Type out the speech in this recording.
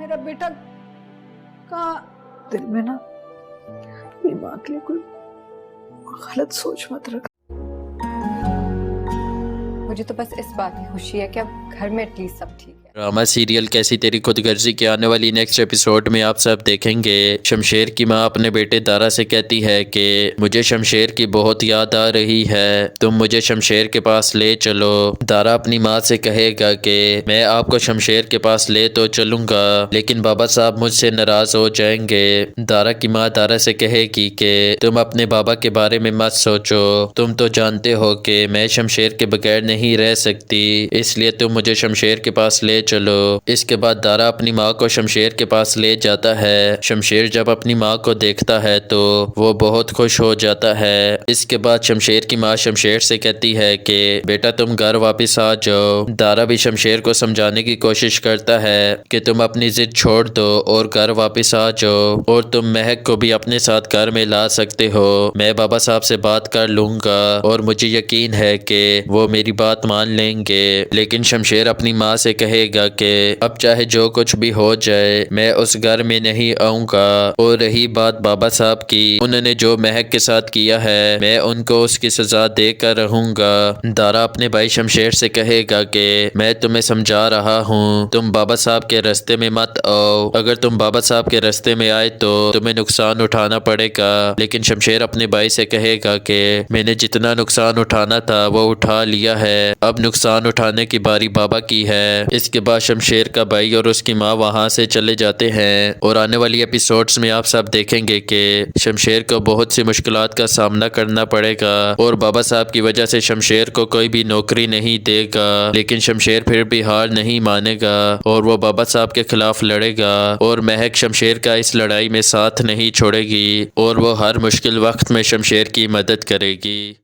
मेरा बेटा कहाँ। दिल में ना अपनी माँ के लिए कोई गलत सोच मत रख। मुझे तो बस इस बात की खुशी है कि अब घर में एटलीस्ट सब ठीक है। ड्रामा सीरियल कैसी तेरी खुदगर्जी के आने वाली नेक्स्ट एपिसोड में आप सब देखेंगे। शमशेर की माँ अपने बेटे दारा से कहती है कि मुझे शमशेर की बहुत याद आ रही है, तुम मुझे शमशेर के पास ले चलो। दारा अपनी माँ से कहेगा कि मैं आपको शमशेर के पास ले तो चलूँगा, लेकिन बाबा साहब मुझसे नाराज़ हो जाएंगे। दारा की माँ दारा से कहेगी कि तुम अपने बाबा के बारे में मत सोचो, तुम तो जानते हो कि मैं शमशेर के बगैर नहीं रह सकती, इसलिए तुम मुझे शमशेर के पास ले चलो। इसके बाद दारा अपनी माँ को शमशेर के पास ले जाता है। शमशेर जब अपनी माँ को देखता है तो वो बहुत खुश हो जाता है। इसके बाद शमशेर की माँ शमशेर से कहती है कि बेटा तुम घर वापस आ जाओ। दारा भी शमशेर को समझाने की कोशिश करता है कि तुम अपनी जिद छोड़ दो और घर वापस आ जाओ, और तुम महक को भी अपने साथ घर में ला सकते हो। मैं बाबा साहब से बात कर लूँगा और मुझे यकीन है कि वो मेरी बात मान लेंगे। लेकिन शमशेर अपनी माँ से कहेगा कि अब चाहे जो कुछ भी हो जाए मैं उस घर में नहीं आऊँगा। और रही बात बाबा साहब की, उन्होंने जो महक के साथ किया है मैं उनको उसकी सजा देकर रहूँगा। दारा अपने भाई शमशेर से कहेगा कि मैं तुम्हें समझा रहा हूँ, तुम बाबा साहब के रास्ते में मत आओ, अगर तुम बाबा साहब के रास्ते में आए तो तुम्हें नुकसान उठाना पड़ेगा। लेकिन शमशेर अपने भाई से कहेगा कि मैंने जितना नुकसान उठाना था वो उठा लिया है, अब नुकसान उठाने की बारी बाबा की है। इसके बाद शमशेर का भाई और उसकी माँ वहाँ से चले जाते हैं, और आने वाली एपिसोड्स में आप सब देखेंगे कि शमशेर को बहुत सी मुश्किलात का सामना करना पड़ेगा, और बाबा साहब की वजह से शमशेर को कोई भी नौकरी नहीं देगा। लेकिन शमशेर फिर भी हार नहीं मानेगा और वो बाबा साहब के खिलाफ लड़ेगा, और महक शमशेर का इस लड़ाई में साथ नहीं छोड़ेगी और वो हर मुश्किल वक्त में शमशेर की मदद करेगी।